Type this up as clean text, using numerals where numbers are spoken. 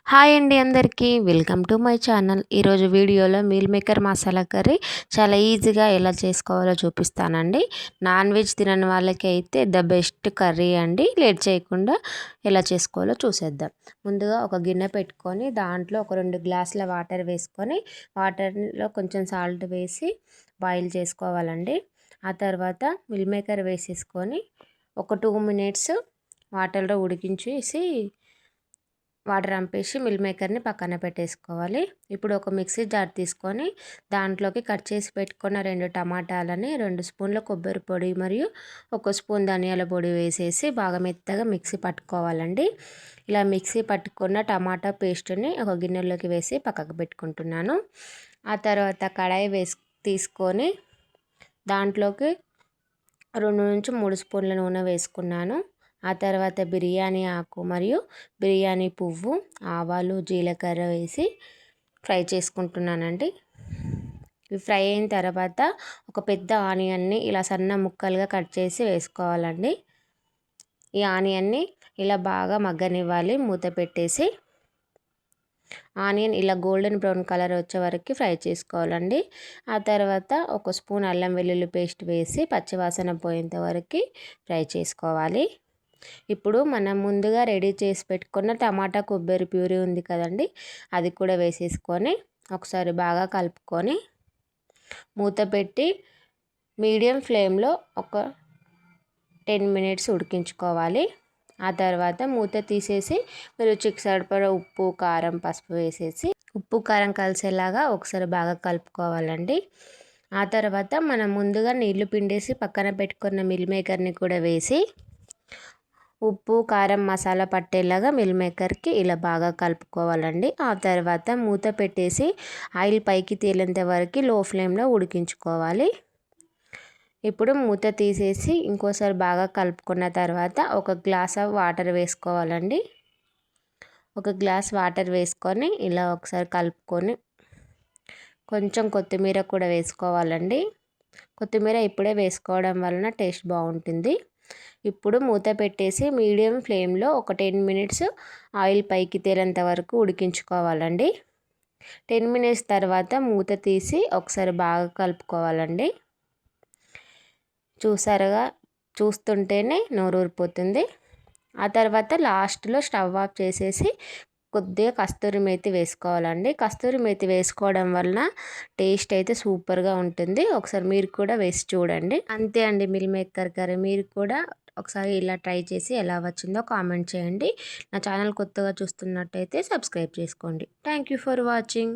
Hi అండి అందరికీ welcome to my channel. ఈరోజు వీడియోలో మీల్ మేకర్ మసాలా కర్రీ చాలా ఈజీగా ఎలా చేసుకోవాలో చూపిస్తానండి. నాన్ వెజ్ తినని వాళ్ళకి అయితే ద బెస్ట్ కర్రీ అండి. లేట్ చేయకుండా ఎలా చేసుకోవాలో చూసేద్దాం. ముందుగా ఒక గిన్నె పెట్టుకొని దాంట్లో ఒక 2 గ్లాసుల వాటర్ వేసుకొని వాటర్లో కొంచెం సాల్ట్ వేసి బాయిల్ చేసుకోవాలండి. ఆ తర్వాత మిల్ మేకర్ వేసేసుకొని ఒక 2 మినిట్స్ వాటర్లో ఉడికించేసి వాటర్ అంపేసి మిల్ మేకర్ని పక్కన పెట్టేసుకోవాలి. ఇప్పుడు ఒక మిక్సీ జార్ తీసుకొని దాంట్లోకి కట్ చేసి పెట్టుకున్న 2 టమాటాలని 2 స్పూన్ల కొబ్బరి పొడి మరియు 1 స్పూన్ ధనియాల పొడి వేసేసి బాగా మెత్తగా మిక్సీ పట్టుకోవాలండి. ఇలా మిక్సీ పట్టుకున్న టమాటా పేస్ట్ని ఒక గిన్నెలోకి వేసి పక్కకు పెట్టుకుంటున్నాను. ఆ తర్వాత కడాయి తీసుకొని దాంట్లోకి 2 నుంచి 3 స్పూన్ల నూనె వేసుకున్నాను. ఆ తర్వాత బిర్యానీ ఆకు మరియు బిర్యానీ పువ్వు, ఆవాలు, జీలకర్ర వేసి ఫ్రై చేసుకుంటున్నానండి. ఇవి ఫ్రై అయిన తర్వాత ఒక పెద్ద ఆనియన్ని ఇలా సన్న ముక్కలుగా కట్ చేసి వేసుకోవాలండి. ఈ ఆనియన్ని ఇలా బాగా మగ్గనివ్వాలి. మూత పెట్టేసి ఆనియన్ ఇలా గోల్డెన్ బ్రౌన్ కలర్ వచ్చే వరకు ఫ్రై చేసుకోవాలండి. ఆ తర్వాత 1 స్పూన్ అల్లం వెల్లుల్లి పేస్ట్ వేసి పచ్చివాసన పోయేంత వరకు ఫ్రై చేసుకోవాలి. ఇప్పుడు మనం ముందుగా రెడీ చేసి పెట్టుకున్న టమాటా కొబ్బరి ప్యూరీ ఉంది కదండి, అది కూడా వేసేసుకొని ఒకసారి బాగా కలుపుకొని మూత పెట్టి మీడియం ఫ్లేమ్లో ఒక 10 మినిట్స్ ఉడికించుకోవాలి. ఆ తర్వాత మూత తీసేసి రుచికి సరిపడా ఉప్పు, కారం, పసుపు వేసేసి ఉప్పు కారం కలిసేలాగా ఒకసారి బాగా కలుపుకోవాలండి. ఆ తర్వాత మనం ముందుగా నీళ్లు పిండేసి పక్కన పెట్టుకున్న మిల్ మేకర్ని కూడా వేసి ఉప్పు, కారం, మసాలా పట్టేలాగా మిల్ మేకర్కి ఇలా బాగా కలుపుకోవాలండి. ఆ తర్వాత మూత పెట్టేసి ఆయిల్ పైకి తేలేంత వరకు లో ఫ్లేమ్లో ఉడికించుకోవాలి. ఇప్పుడు మూత తీసేసి ఇంకోసారి బాగా కలుపుకున్న తర్వాత ఒక గ్లాస్ ఆఫ్ వాటర్ వేసుకోవాలండి. ఒక గ్లాస్ వాటర్ వేసుకొని ఇలా ఒకసారి కలుపుకొని కొంచెం కొత్తిమీర కూడా వేసుకోవాలండి. కొత్తిమీర ఇప్పుడే వేసుకోవడం వలన టేస్ట్ బాగుంటుంది. ఇప్పుడు మూత పెట్టేసి మీడియం ఫ్లేమ్లో ఒక 10 మినిట్స్ ఆయిల్ పైకి తేలేంత వరకు ఉడికించుకోవాలండి. 10 మినిట్స్ తర్వాత మూత తీసి ఒకసారి బాగా కలుపుకోవాలండి. చూస్తుంటేనే నోరూరిపోతుంది. ఆ తర్వాత లాస్ట్లో స్టవ్ ఆఫ్ చేసేసి కొద్దిగా కస్తూరి మేతి వేసుకోవాలండి. కస్తూరి మేతి వేసుకోవడం వలన టేస్ట్ అయితే సూపర్గా ఉంటుంది. ఒకసారి మీరు కూడా వేసి చూడండి. అంతే అండి, మిల్ మేకర్ కర్రీ. మీరు కూడా ఒకసారి ఇలా ట్రై చేసి ఎలా వచ్చిందో కామెంట్ చేయండి. నా ఛానల్ కొత్తగా చూస్తున్నట్టయితే సబ్స్క్రైబ్ చేసుకోండి. Thank you for watching.